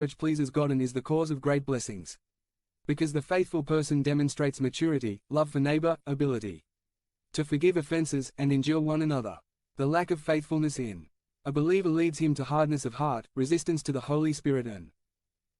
church pleases God and is the cause of great blessings. Because the faithful person demonstrates maturity, love for neighbor, ability to forgive offenses, and endure one another. The lack of faithfulness in a believer leads him to hardness of heart, resistance to the Holy Spirit and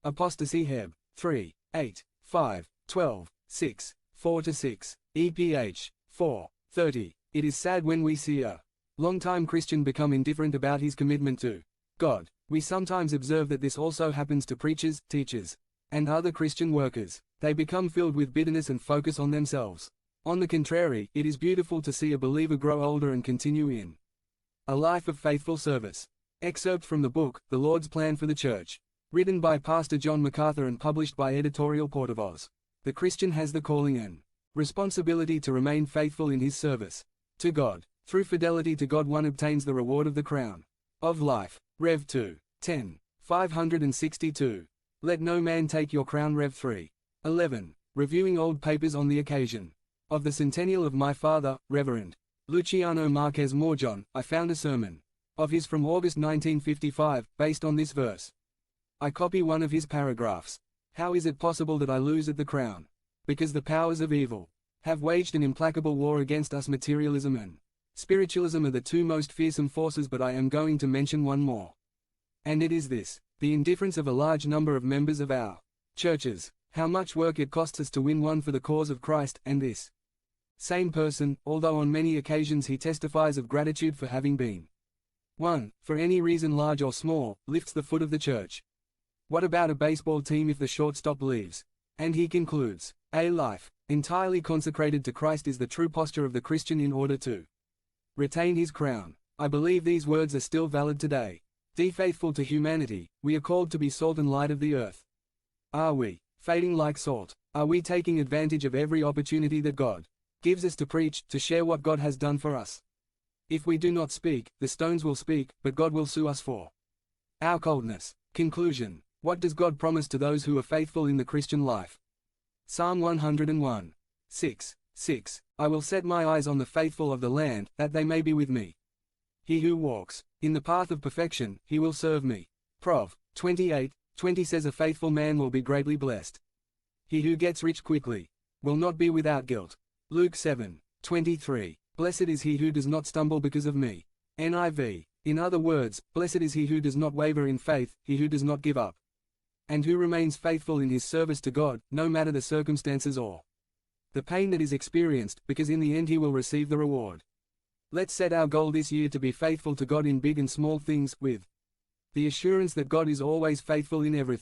apostasy. Heb. 3, 8, 5, 12, 6, 4-6, EPH. 4, 30. It is sad when we see a long-time Christian become indifferent about his commitment to God. We sometimes observe that this also happens to preachers, teachers, and other Christian workers. They become filled with bitterness and focus on themselves. On the contrary, it is beautiful to see a believer grow older and continue in a life of faithful service. Excerpt from the book, The Lord's Plan for the Church. Written by Pastor John MacArthur and published by Editorial Portavoz. The Christian has the calling and responsibility to remain faithful in his service to God. Through fidelity to God one obtains the reward of the crown of life. Rev. 2. 10. 562. Let no man take your crown. Rev. 3. 11. Reviewing old papers on the occasion of the centennial of my father, Reverend Luciano Marquez Morjon, I found a sermon of his from August 1955, based on this verse. I copy one of his paragraphs. How is it possible that I lose at the crown? Because the powers of evil have waged an implacable war against us. Materialism and spiritualism are the two most fearsome forces, but I am going to mention one more. And it is this: the indifference of a large number of members of our churches. How much work it costs us to win one for the cause of Christ, and this same person, although on many occasions he testifies of gratitude for having been one, for any reason large or small, lifts the foot of the church. What about a baseball team if the shortstop leaves? And he concludes, a life entirely consecrated to Christ is the true posture of the Christian in order to retain his crown. I believe these words are still valid today. Faithful to humanity, we are called to be salt and light of the earth. Are we fading like salt? Are we taking advantage of every opportunity that God gives us to preach, to share what God has done for us? If we do not speak, the stones will speak, but God will sue us for our coldness. Conclusion. What does God promise to those who are faithful in the Christian life? Psalm 101. 6. 6. I will set my eyes on the faithful of the land, that they may be with me. He who walks in the path of perfection, he will serve me. Prov. 28. 20 says a faithful man will be greatly blessed. He who gets rich quickly will not be without guilt. Luke 7. 23. Blessed is he who does not stumble because of me. NIV. In other words, blessed is he who does not waver in faith, he who does not give up, and who remains faithful in his service to God, no matter the circumstances or the pain that is experienced, because in the end he will receive the reward. Let's set our goal this year to be faithful to God in big and small things, with the assurance that God is always faithful in everything.